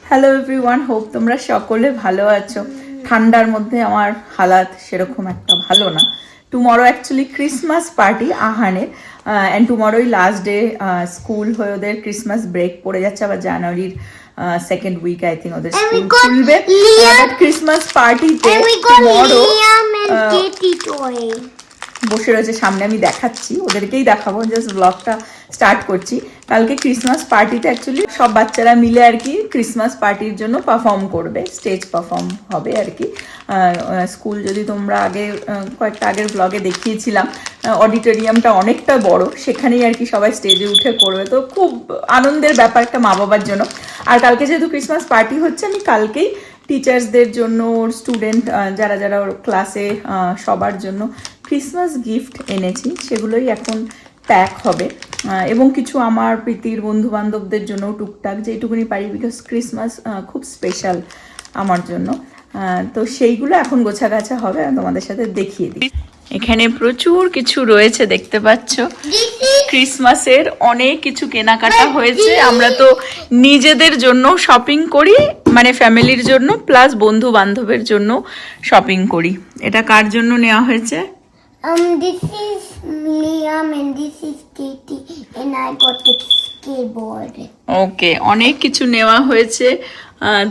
Hello everyone, hope তোমরা সকলে ভালো আছো। ঠান্ডার মধ্যে আমার হালাত সেরকম একটা ভালো না। টুমরো অ্যাকচুয়ালি ক্রিসমাস পার্টি আহানের, অ্যান্ড টুমরোই লাস্ট ডে স্কুল হয়ে ওদের ক্রিসমাস ব্রেক পড়ে যাচ্ছে, আবার জানুয়ারির সেকেন্ড উইক আই থিঙ্ক ওদের স্কুল খুলবে। ক্রিসমাস পার্টিতে টুমরো বসে রয়েছে সামনে, আমি দেখাচ্ছি, ওদেরকেই দেখাবো, জাস্ট ব্লগটা স্টার্ট করছি। কালকে ক্রিসমাস পার্টিতে অ্যাকচুয়ালি সব বাচ্চারা মিলে আর কি ক্রিসমাস পার্টির জন্য পারফর্ম করবে, স্টেজ পারফর্ম হবে আর কি। স্কুল যদি তোমরা আগে কয়েকটা আগের ব্লগে দেখিয়েছিলাম, অডিটোরিয়ামটা অনেকটা বড়, সেখানেই আর কি সবাই স্টেজে উঠে করবে, তো খুব আনন্দের ব্যাপার একটা মা বাবার জন্য। আর কালকে যেহেতু ক্রিসমাস পার্টি হচ্ছে, আমি কালকেই টিচার্সদের জন্য, ওর স্টুডেন্ট যারা যারা ওর ক্লাসে সবার জন্য ক্রিসমাস গিফট এনেছি, সেগুলোই এখন প্যাক হবে। এবং কিছু আমার প্রীতির বন্ধু বান্ধবদের জন্য টুকটাক যেটুকুনি পারি, বিকজ ক্রিসমাস খুব স্পেশাল আমার জন্য। তো সেইগুলো এখন গোছাগাছা হবে, তোমাদের সাথে দেখিয়ে দিই। এখানে প্রচুর কিছু রয়েছে দেখতে পাচ্ছ, ক্রিসমাসের অনেক কিছু কেনাকাটা হয়েছে। আমরা তো নিজেদের জন্য শপিং করি, মানে ফ্যামিলির জন্য প্লাস বন্ধু বান্ধবের জন্য শপিং করি। এটা কার জন্য নেওয়া হয়েছে? This is Liam and this is Katie and I got the skateboard. ওকে, অনেক কিছু নেওয়া হয়েছে।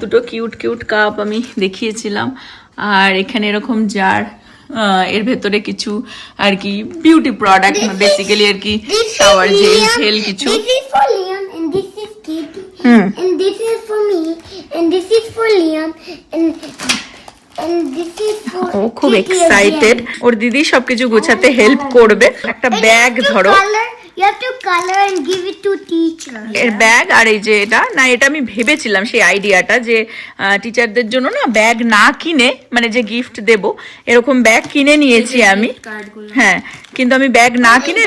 দুটো কিউট কিউট কাপ আমি দেখিয়েছিলাম, আর এখানে এরকম জার, এর ভেতরে কিছু আর কি বিউটি প্রোডাক্ট, বেসিক্যালি আর কি শাওয়ার জেল ঠেল কিছু। This is for Liam and this is Katie and this is for me and this is for Liam and this is for ও খুব এক্সাইটেড, ওর দিদি সবকিছু গোছাতে হেল্প করবে। একটা ব্যাগ ধরো, you have to color and give it to teacher. এর bag, আর এই যে এটা না, এটা আমি ভেবেছিলাম সেই আইডিয়াটা যে টিচারদের জন্য না ব্যাগ না কিনে, মানে যে গিফট দেব এরকম ব্যাগ কিনে নিয়েছি আমি, হ্যাঁ, কিন্তু আমি ব্যাগ না কিনে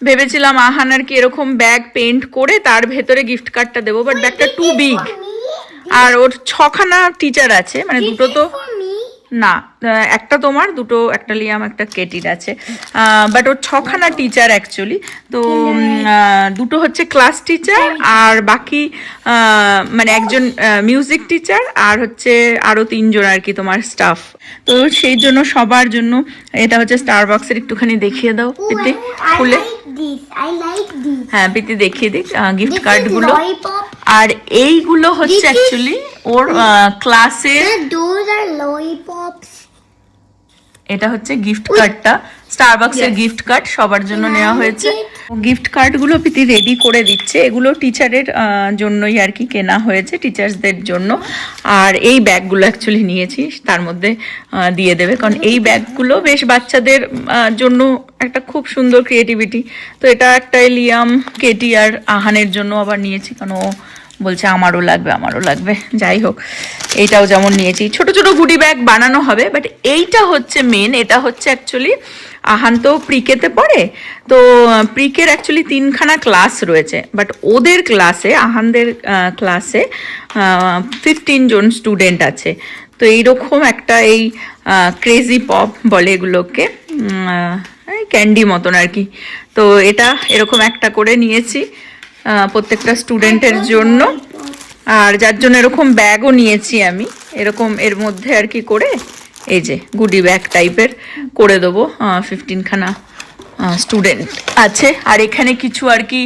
ভেবেছিলাম আহান আর কি এরকম ব্যাগ পেন্ট করে তার ভেতরে গিফট কার্ডটা দেবো, বাট ব্যাগটা টু বিগ। আর ওর 6খানা টিচার আছে, মানে দুটো তো না, একটা তোমার, দুটো, একটা লিয়াম, একটা কেটির আছে, বাট ওর 6খানা টিচার অ্যাকচুয়ালি। তো দুটো হচ্ছে ক্লাস টিচার, আর বাকি মানে একজন মিউজিক টিচার, আর হচ্ছে আরো 3জন আর কি তোমার স্টাফ। তো সেই জন্য সবার জন্য এটা হচ্ছে স্টারবাক্সের, একটুখানি দেখিয়ে দাও প্রীতি খুলে। হ্যাঁ প্রীতি দেখিয়ে দিক গিফট কার্ডগুলো। আর এইগুলো হচ্ছে অ্যাকচুয়ালি ওর ক্লাসের, এটা হচ্ছে গিফট কার্ডটা, স্টারবাক্সের গিফট কার্ড সবার জন্য নেওয়া হয়েছে। গিফট কার্ডগুলো প্রীতি রেডি করে দিচ্ছে, এগুলো টিচারের জন্যই আর কি কেনা হয়েছে, টিচার্সদের জন্য। আর এই ব্যাগগুলো অ্যাকচুয়ালি নিয়েছি, তার মধ্যে দিয়ে দেবে, কারণ এই ব্যাগগুলো বেশ বাচ্চাদের জন্য একটা খুব সুন্দর ক্রিয়েটিভিটি। তো এটা একটা লিয়াম, কেটি আর আহানের জন্য আবার নিয়েছি, কারণ ও বলছে আমারও লাগবে। যাই হোক, এইটাও যেমন নিয়েছি, ছোট ছোট গুডি ব্যাগ বানানো হবে, বাট এইটা হচ্ছে মেন। এটা হচ্ছে অ্যাকচুয়ালি আহান তো প্রিকেতে পড়ে, তো প্রিকের অ্যাকচুয়ালি 3খানা ক্লাস রয়েছে, বাট ওদের ক্লাসে, আহানদের ক্লাসে 15 জন স্টুডেন্ট আছে। তো এইরকম একটা এই ক্রেজি পপ বলে এগুলোকে, ক্যান্ডি মতন আর কি। তো এটা এরকম একটা করে নিয়েছি প্রত্যেকটা স্টুডেন্টের জন্য, আর যার জন্য এরকম ব্যাগও নিয়েছি আমি, এরকম এর মধ্যে আর কি করে এই যে গুডি ব্যাগ টাইপের করে দেবো। 15খানা স্টুডেন্ট আছে, আর এখানে কিছু আর কি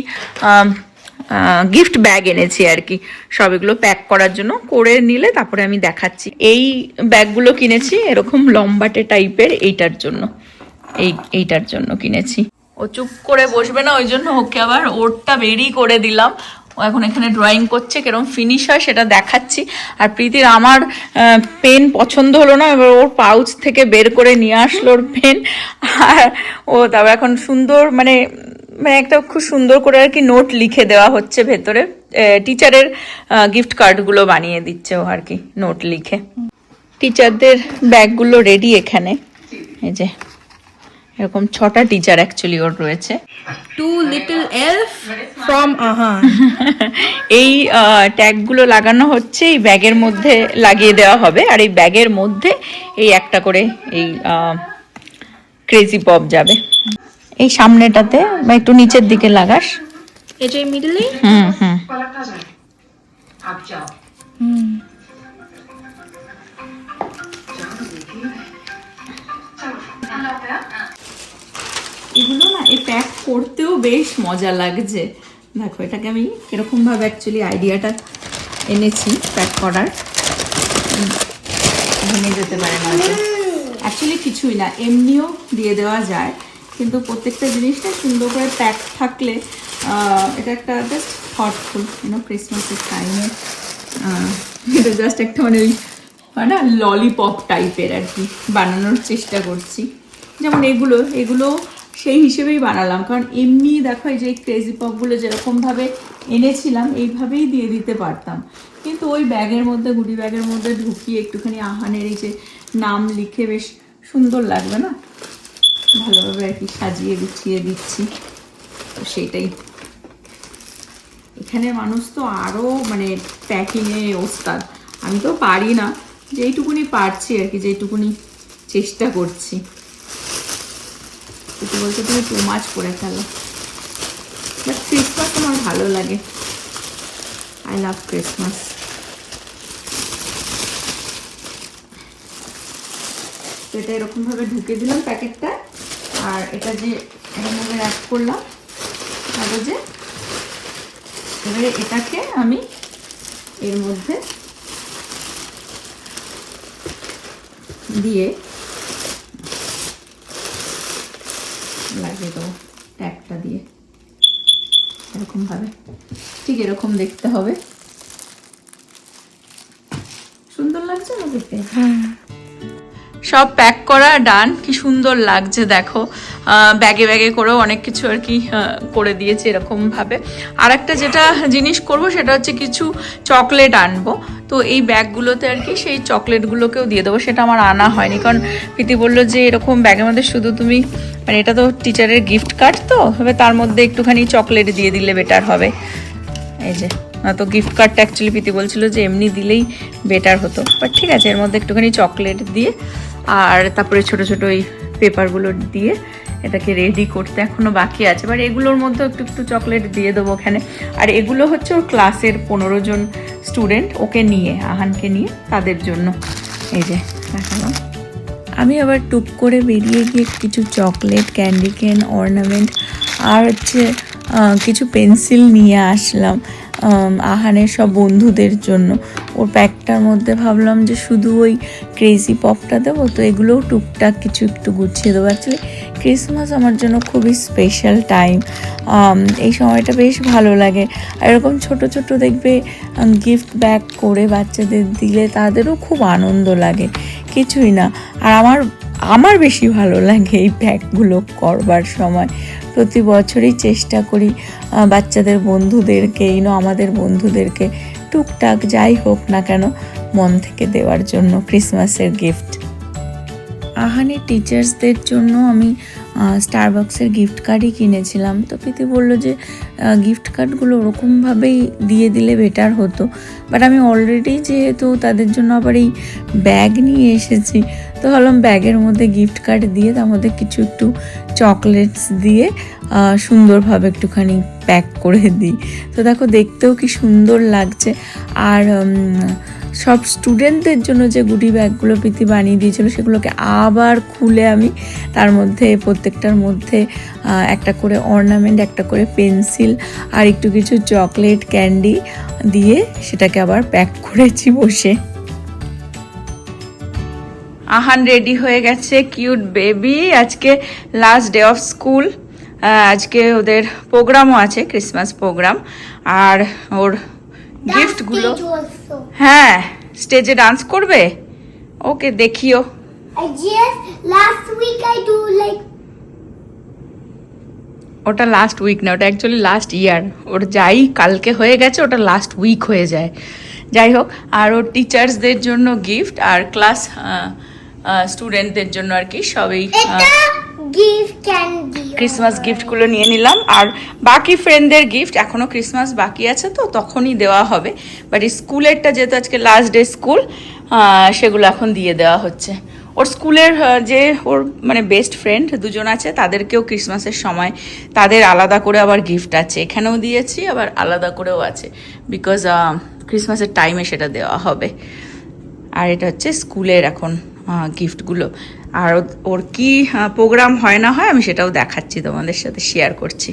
গিফট ব্যাগ এনেছি আর কি, সব এগুলো প্যাক করার জন্য। করে নিলে তারপরে আমি দেখাচ্ছি। এই ব্যাগগুলো কিনেছি এরকম লম্বাটে টাইপের, এইটার জন্য কিনেছি। ও চুপ করে বসবে না, ওই জন্য ওকে আবার ওরটা বেরি করে দিলাম। ও এখন এখানে ড্রয়িং করছে, কিরকম ফিনিশ হয় সেটা দেখাচ্ছি। আর প্রীতির আমার পেন পছন্দ হলো না, এবার ওর পাউচ থেকে বের করে নিয়ে আসলো ওর পেন, আর ও তারপর এখন সুন্দর মানে একটা খুব সুন্দর করে আর কি নোট লিখে দেওয়া হচ্ছে ভেতরে। টিচারের গিফট কার্ডগুলো বানিয়ে দিচ্ছে ও আর কি নোট লিখে। টিচারদের ব্যাগগুলো রেডি এখানে, এই যে এরকম 6টা টিচার অ্যাকচুয়ালি ওর রয়েছে। 2 little elf from Ahan. এই ট্যাগগুলো লাগানো হচ্ছে, এই ব্যাগের মধ্যে লাগিয়ে দেওয়া হবে, আর এই ব্যাগের মধ্যে এই একটা করে এই ক্রেজি পপ যাবে। এই সামনেটাতে বা একটু নিচের দিকে লাগাস, এই যে মিডলে, হুম। এগুলো না এই প্যাক করতেও বেশ মজা লাগছে। দেখো এটাকে আমি কিরকম ভাবে অ্যাকচুয়ালি আইডিয়াটা এনেছি প্যাক করার। ভেঙে যেতে পারে না, অ্যাকচুয়ালি কিছুই না, এমনিও দিয়ে দেওয়া যায়, কিন্তু প্রত্যেকটা জিনিসটা সুন্দর করে প্যাক থাকলে এটা একটা জাস্ট থটফুল, ক্রিসমাসের টাইমে এটা জাস্ট একটা মানে ওই হয় না ললিপপ টাইপের আর কি বানানোর চেষ্টা করছি। যেমন এগুলো সেই হিসেবেই বানালাম, কারণ এমনি দেখো এই যে ক্রেজি পপগুলো যেরকমভাবে এনেছিলাম এইভাবেই দিয়ে দিতে পারতাম, কিন্তু ওই ব্যাগের মধ্যে গুডি ব্যাগের মধ্যে ঢুকিয়ে একটুখানি আহানের এই যে নাম লিখে বেশ সুন্দর লাগবে না, ভালোভাবে আর কি সাজিয়ে গুছিয়ে দিচ্ছি। তো সেইটাই, এখানে মানুষ তো আরও মানে প্যাকিংয়ে ওস্তাদ, আমি তো পারি না, যেইটুকুনি পারছি আর কি, যেইটুকুনি চেষ্টা করছি। একটু বলতে তুমি টু মাচ করে ফেলো, বাট ক্রিসমাস আমার ভালো লাগে, আই লাভ ক্রিসমাস। তো এটা এরকমভাবে ঢুকে দিলাম প্যাকেটটা, আর এটা যে এরকমভাবে র্যাপ করলাম কাগজে, এবারে এটাকে আমি এর মধ্যে দিয়ে লাগিয়ে দেবো ট্যাগটা দিয়ে, এরকম ভাবে, ঠিক এরকম দেখতে হবে। সুন্দর লাগছে না দেখতে? সব প্যাক করা ডান, কি সুন্দর লাগছে দেখো, ব্যাগে ব্যাগে করেও অনেক কিছু আর কি করে দিয়েছে এরকম ভাবে। আর একটা যেটা জিনিস করব সেটা হচ্ছে কিছু চকলেট আনবো, তো এই ব্যাগগুলোতে আর কি সেই চকলেটগুলোকেও দিয়ে দেবো, সেটা আমার আনা হয়নি, কারণ প্রীতি বললো যে এরকম ব্যাগের মধ্যে শুধু তুমি মানে এটা তো টিচারের গিফট কার্ড, তো এবার তার মধ্যে একটুখানি চকলেট দিয়ে দিলে বেটার হবে। এই যে তো গিফট কার্ডটা অ্যাকচুয়ালি প্রীতি বলছিল যে এমনি দিলেই বেটার হতো, বাট ঠিক আছে এর মধ্যে একটুখানি চকলেট দিয়ে আর তারপরে ছোট ছোট ওই পেপারগুলো দিয়ে এটাকে রেডি করতে এখনো বাকি আছে, বাট এগুলোর মধ্যে একটু একটু চকলেট দিয়ে দেবো ওখানে। আর এগুলো হচ্ছে ওর ক্লাসের 15 জন স্টুডেন্ট, ওকে নিয়ে আহানকে নিয়ে তাদের জন্য। এই যে দেখালাম। আমি আবার টুক করে বেরিয়ে গিয়ে কিছু চকলেট, ক্যান্ডি কেন, অর্নামেন্ট আর হচ্ছে কিছু পেন্সিল নিয়ে আসলাম আহানের সব বন্ধুদের জন্য। ওর প্যাকটার মধ্যে ভাবলাম যে শুধু ওই ক্রেজি পপটা দেবো, তো এগুলোও টুকটাক কিছু একটু গুছিয়ে দেবো। অ্যাকচুয়ালি ক্রিসমাস আমার জন্য খুবই স্পেশাল টাইম, এই সময়টা বেশ ভালো লাগে। আর এরকম ছোট ছোট দেখবে গিফট ব্যাগ করে বাচ্চাদের দিলে তাদেরও খুব আনন্দ লাগে, কিছুই না। আর আমার বেশি ভালো লাগে এই ব্যাগগুলো করবার সময়। প্রতি বছরই চেষ্টা করি বাচ্চাদের বন্ধুদেরকে আমাদের বন্ধুদেরকে টুকটাক যাই হোক না কেন মন থেকে দেওয়ার জন্য ক্রিসমাসের গিফট। আহানের টিচার্সদের জন্য আমি স্টারবাক্সের গিফট কার্ডই কিনেছিলাম, তো প্রীতি বললো যে গিফট কার্ডগুলো ওরকমভাবেই দিয়ে দিলে বেটার হতো, বাট আমি অলরেডি যেহেতু তাদের জন্য আবার এই ব্যাগ নিয়ে এসেছি, তো ভাবলাম ব্যাগের মধ্যে গিফট কার্ড দিয়ে তার মধ্যে কিছু একটু চকলেটস দিয়ে সুন্দরভাবে একটুখানি প্যাক করে দিই। তো দেখো দেখতেও কি সুন্দর লাগছে। আর সব স্টুডেন্টদের জন্য যে গুডি ব্যাগগুলো প্রীতি বানিয়ে দিয়েছিল সেগুলোকে আবার খুলে আমি তার মধ্যে প্রত্যেকটার মধ্যে একটা করে অর্নামেন্ট, একটা করে পেন্সিল আর একটু কিছু চকলেট, ক্যান্ডি দিয়ে সেটাকে আবার প্যাক করেছি বসে। আহান রেডি হয়ে গেছে, কিউট বেবি। আজকে লাস্ট ডে অফ স্কুল, আজকে ওদের প্রোগ্রামও আছে, ক্রিসমাস প্রোগ্রাম। আর ওর গিফটগুলো, হ্যাঁ স্টেজে ডান্স করবে, ওকে দেখিও। ওটা লাস্ট উইক না, ওটা অ্যাকচুয়ালি লাস্ট ইয়ার। ওর যাই কালকে হয়ে গেছে ওটা লাস্ট উইক হয়ে যায়। যাই হোক, আর ওর টিচার্সদের জন্য গিফট আর ক্লাস স্টুডেন্টদের জন্য আর কি সবই ক্রিসমাস গিফটগুলো নিয়ে নিলাম। আর বাকি ফ্রেন্ডদের গিফট এখনো ক্রিসমাস বাকি আছে, তো তখনই দেওয়া হবে, বাট স্কুলেরটা যেহেতু আজকে লাস্ট ডে স্কুল, সেগুলো এখন দিয়ে দেওয়া হচ্ছে। ওর স্কুলের যে ওর মানে বেস্ট ফ্রেন্ড দুজন আছে তাদেরকেও ক্রিসমাসের সময় তাদের আলাদা করে আবার গিফট আছে, এখানেও দিয়েছি আবার আলাদা করেও আছে, বিকজ ক্রিসমাসের টাইমে সেটা দেওয়া হবে। আর এটা হচ্ছে স্কুলের এখন গিফটগুলো। আর ওর কি প্রোগ্রাম হয় না হয় আমি সেটাও দেখাচ্ছি, তোমাদের সাথে শেয়ার করছি।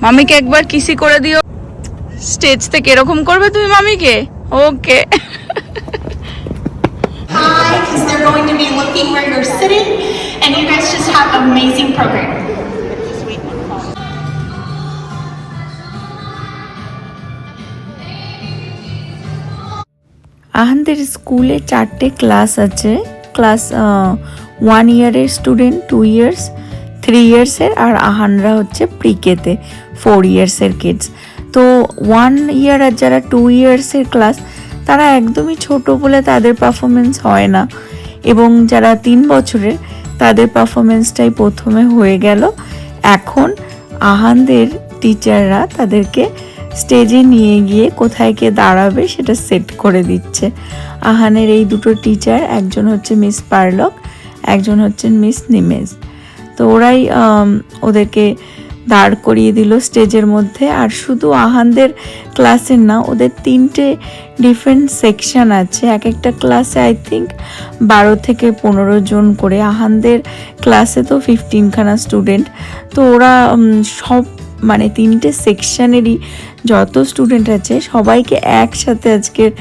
মামিকে একবার কিসি করে দিও স্টেজ থেকে। এরকম করবে তুমি মামিকে? ওকে। Because they're going to be looking where you're sitting, and you guys just have an amazing program. আহানদের স্কুলে 4টে ক্লাস আছে। ক্লাস 1 ইয়ারের স্টুডেন্ট, 2 ইয়ার্স, 3 ইয়ার্সের, আর আহানরা হচ্ছে প্রিকেতে 4 ইয়ার্সের কিডস। তো 1 ইয়ার আর যারা 2 ইয়ার্সের ক্লাস তারা একদমই ছোট বলে তাদের পারফরমেন্স হয় না, এবং যারা 3 বছরের তাদের পারফরমেন্সটাই প্রথমে হয়ে গেল। এখন আহানদের টিচাররা তাদেরকে স্টেজে নিয়ে গিয়ে কোথায় কে দাঁড়াবে সেটা সেট করে দিচ্ছে। আহানের এই দুটো টিচার, একজন হচ্ছে মিস পারলক, একজন হচ্ছেন মিস নিমেজ। তো ওরাই ওদেরকে দাঁড় করিয়ে দিল স্টেজের মধ্যে। আর শুধু আহানদের ক্লাসের না, ওদের 3টে ডিফারেন্ট সেকশন আছে। এক একটা ক্লাসে আই থিঙ্ক 12 থেকে 15 জন করে। আহানদের ক্লাসে তো 15খানা স্টুডেন্ট। তো ওরা সব মানে 3টে সেকশনেরই যত স্টুডেন্ট আছে সবাইকে একসাথে আজকের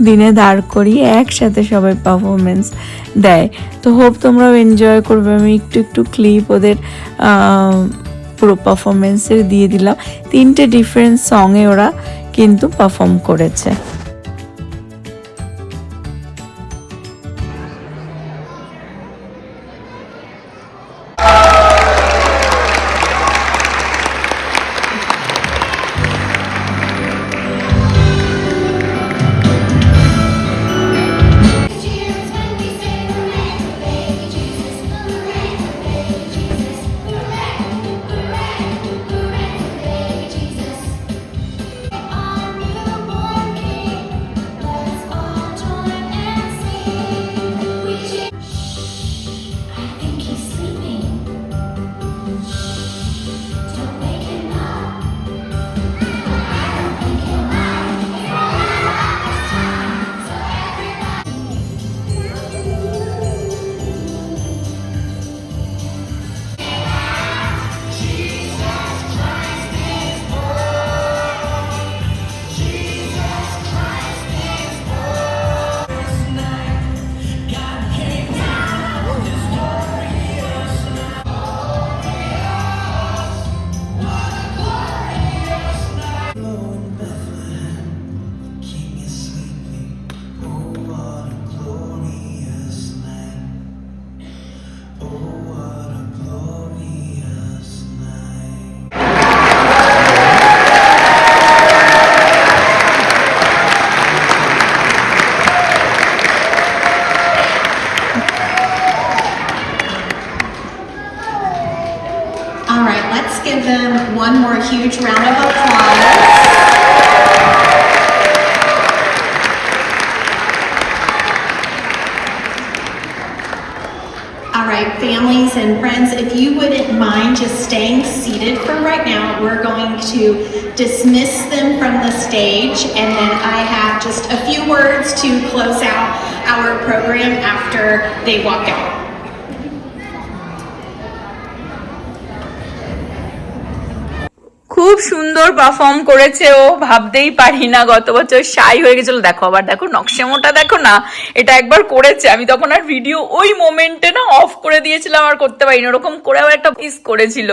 দিনে দাঁড় করিয়ে একসাথে সবাই পারফরমেন্স দেয়। তো হোপ তোমরাও এনজয় করবে। আমি একটু একটু ক্লিপ ওদের পুরো পারফরমেন্সের দিয়ে দিলাম। 3টে ডিফারেন্ট সঙে ওরা কিন্তু পারফর্ম করেছে। All right, let's give them one more huge round of applause. All right, families and friends, if you wouldn't mind just staying seated for right now, we're going to dismiss them from the stage, and then I have just a few words to close out our program after they walk out. খুব সুন্দর perform করেছে ও, ভাবতেই পারি না। গত বছর শাই হয়ে গেছিল, দেখো আবার দেখো নকশামোটা দেখো না, এটা একবার করেছে। আমি তখন আর ভিডিও ওই মোমেন্টে না অফ করে দিয়েছিলাম, আর করতে পারিনি। ওরকম করে আবার একটা পিস করেছিল,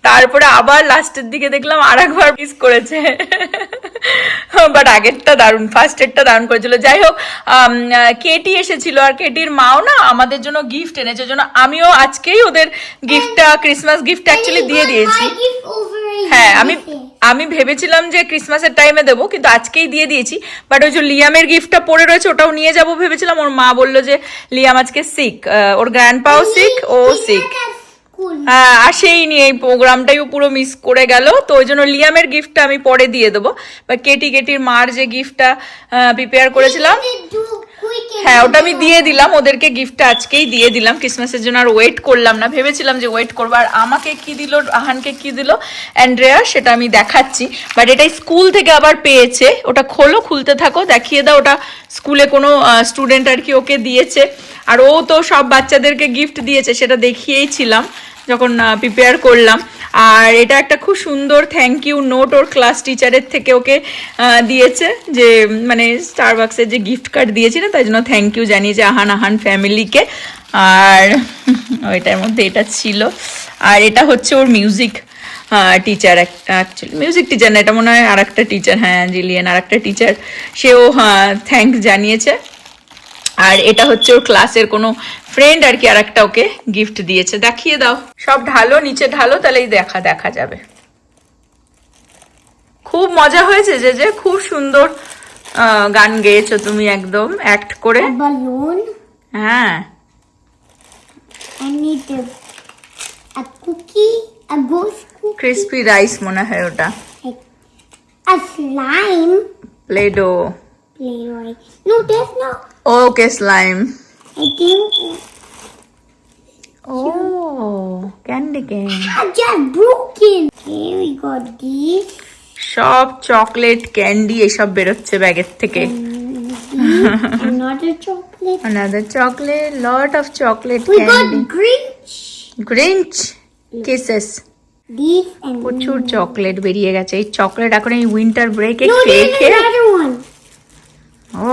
তারপরে আবার লাস্টের দিকে দেখলাম আর একবার পিস করেছে। বাট আগেরটা দারুণ, ফার্স্টেরটা দারুণ করেছিল। যাই হোক, কেটি এসেছিল, আর কেটির মাও না আমাদের জন্য গিফট এনেছে, জন্য আমিও আজকেই ওদের গিফটটা, ক্রিসমাস গিফট অ্যাকচুয়ালি দিয়ে দিয়েছি। হ্যাঁ, আমি ভেবেছিলাম যে ক্রিসমাসের টাইমে দেবো, কিন্তু আজকেই দিয়ে দিয়েছি। বাট ওই যে লিয়ামের গিফটটা পড়ে রয়েছে, ওটাও নিয়ে যাবো ভেবেছিলাম। ওর মা বললো যে লিয়াম আজকে সিক, ওর গ্র্যান্ডপাও সিক, ও সিক। হ্যাঁ, আসেই নি, এই প্রোগ্রামটাইও পুরো মিস করে গেল। তো ওই জন্য লিয়ামের গিফটটা আমি পরে দিয়ে দেবো। বা কেটির মার যে গিফটটা প্রিপেয়ার করেছিলাম, weekend. হ্যাঁ ওটা আমি দিয়ে দিলাম ওদেরকে, গিফটটা আজকেই দিয়ে দিলাম ক্রিসমাসের জন্য, আর ওয়েট করলাম না, ভেবেছিলাম যে ওয়েট করবো। আর আমাকে কি দিল, আহানকে কি দিল অ্যান্ড্রেয়া, সেটা আমি দেখাচ্ছি। বাট এটা স্কুল থেকে আবার পেয়েছে, ওটা খোলো, খুলতে থাকো, দেখিয়ে দাও। ওটা স্কুলে কোনো স্টুডেন্ট আর কি ওকে দিয়েছে, আর ও তো সব বাচ্চাদেরকে গিফট দিয়েছে, সেটা দেখিয়েই ছিলাম যখন প্রিপেয়ার করলাম। আর এটা একটা খুব সুন্দর থ্যাংক ইউ নোট ওর ক্লাস টিচারের থেকে ওকে দিয়েছে, যে মানে স্টারবাক্সের যে গিফট কার্ড দিয়েছি না, তাই জন্য থ্যাংক ইউ জানিয়েছে আহান ফ্যামিলিকে। আর ওইটার মধ্যে এটা ছিল। আর এটা হচ্ছে ওর music teacher, actually music teacher না, এটা মনে হয় আর একটা টিচার, হ্যাঁ জিলিয়ান আর একটা টিচার, সেও থ্যাংকস জানিয়েছে। আর এটা হচ্ছে ওর ক্লাসের কোনো ফ্রেন্ড আর কি, আর একটা ওকে গিফট দিয়েছে। দেখিয়ে দাও, সব ঢালো, নিচে ঢালো, তাহলেই দেখা যাবে। খুব মজা হয়েছে, যে খুব সুন্দর গান গেয়েছো তুমি, একদম অ্যাক্ট করে। A balloon. হ্যাঁ I need a cookie, a ghost cookie, crispy rice মনে হয় ওটা, a slime. Play Doh, Play. No, there's no. Okay slime, I think ও candy cane, I just broken. Okay, we got this. সব chocolate candy এসব বেরোচ্ছে ব্যাগের থেকে। Another chocolate. Another chocolate, lot of chocolate We candy. got Grinch. Grinch kisses. This and প্রচুর chocolate বেরিয়ে গেছে। এই চকলেট এখন এই উইন্টার ব্রেকে no, খেয়ে there's খেয়ে, another one. ও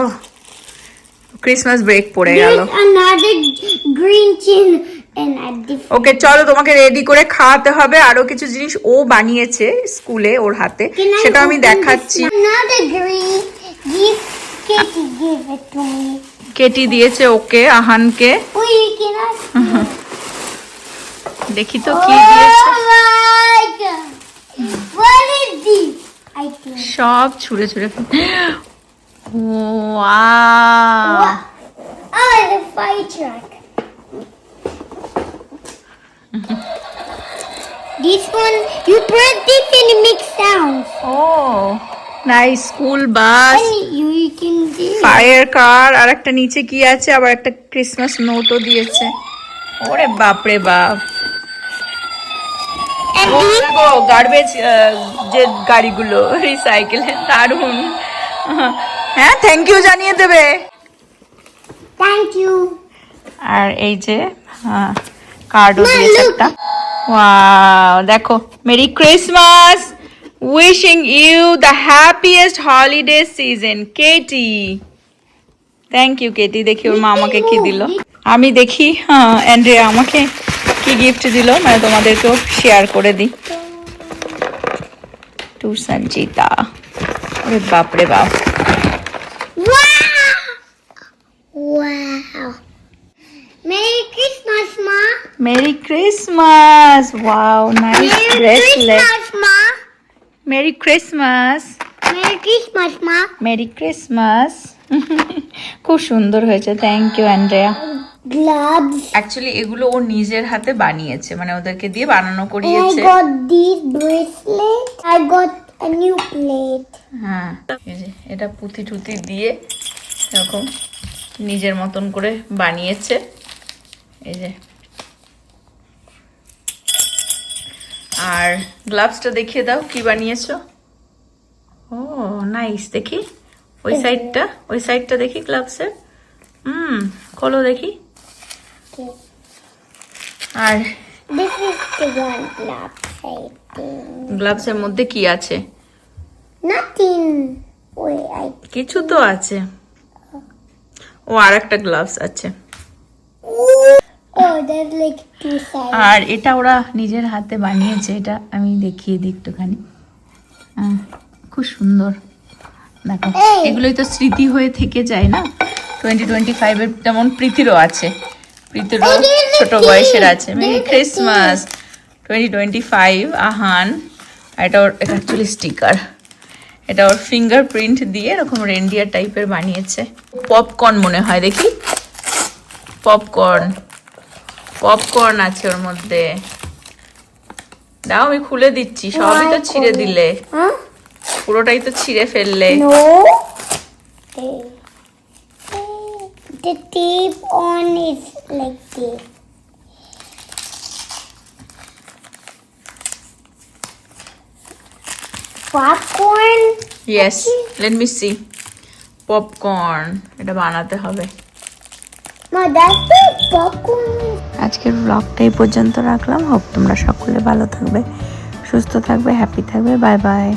ক্রিসমাস ব্রেক পড়ে গেল। There's another Grinch in a different. ওকে চলো, তোমাকে রেডি করে খাওয়াতে হবে। আরো কিছু জিনিস ও বানিয়েছে স্কুলে ওর হাতে, Can I সেটা আমি open দেখাচ্ছি। this? Another green gift. Katie gave it to me. Katie দিয়েছে ওকে, আহানকে। Wait, can I? দেখি তো কি দিয়েছে। Oh my God! What is this? I think. সব ছুঁড়ে ছুঁড়ে, ও What? Oh, it's a fire truck. This one, you press this and it makes sounds. Oh nice, school bus, And you can do. Fire car, আর একটা নিচে কি আছে, আবার একটা ক্রিসমাস নোটও দিয়েছে। ওরে বাপরে বাপ, And this, গার্বেজ যে গাড়িগুলো রিসাইকেল, দারুন। হ্যাঁ থ্যাংক ইউ জানিয়ে দেবে। thank you. আর এই যে কার্ডও মা, দিয়েছে look. একটা। ওয়াও দেখো, merry Christmas, wishing you the happiest holiday season, Katie. Thank you Katie. দেখি ওর মা আমাকে কি দিল, আমি দেখি। হ্যাঁ অ্যান্ড্রিয়া আমাকে কি গিফট দিল, মানে তোমাদেরকেও শেয়ার করে দিই। টু সঞ্জিতা, ওরে বাপরে বাপ, Wow! Wow. Merry Christmas, Ma. Merry Christmas, wow nice Merry bracelet, Christmas, Ma. Merry Christmas, Merry Christmas, Ma. Merry Christmas. খুব সুন্দর হয়েছে, thank you Andrea. Gloves. Actually এগুলো ও নিজের হাতে বানিয়েছে, মানে ওদেরকে দিয়ে বানানো And I করিয়েছে। got these bracelets. I got a new plate. হ্যাঁ এই যে এটা পুঁথি টুতি দিয়ে এরকম নিজের মতন করে বানিয়েছে। এই যে, আর গ্লাভসটা দেখিয়ে দাও কি বানিয়েছো। ও নাইস, দেখি ওই সাইডটা দেখি গ্লাভসের। খোলো দেখি। Okay. R This is the one glove, I think. গ্লাভসের মধ্যে কি আছে? Nothing. Wait, কিছু তো আছে। ও আর একটা গ্লাভস আছে। Oh, there's like two sides. আর এটা ওরা নিজের হাতে বানিয়েছে, এটা আমি দেখিয়ে দিই একটুখানি। খুব সুন্দর, দেখো এই। এগুলোই তো স্মৃতি হয়ে থেকে যায় না। 2025 এর যেমন প্রীতিরও আছে, প্রীতিরও এই যে ছোট কি? বয়সের আছে। মেরি দেখো কি? ক্রিসমাস 2025 আহান। আর এটা ওর, এটা অ্যাকচুয়ালি স্টিকার, এটা ওর ফিঙ্গারপ্রিন্ট দিয়ে এরকম রেন্ডিয়ার টাইপের বানিয়েছে। পপকর্ন মনে হয়, দেখি পপকর্ন আছে ওর মধ্যে। দাও আমি খুলে দিচ্ছি, সবই তো ছিঁড়ে দিলে, Huh? পুরোটাই তো ছিঁড়ে ফেললে। No. The tape on is like this. Popcorn. Yes let me see popcorn এটা বানাতে হবে। Ma, that's the popcorn. আজকের ব্লগটা এই পর্যন্ত রাখলাম। হোপ তোমরা সকলে ভালো থাকবে, সুস্থ থাকবে, হ্যাপি থাকবে। Bye bye.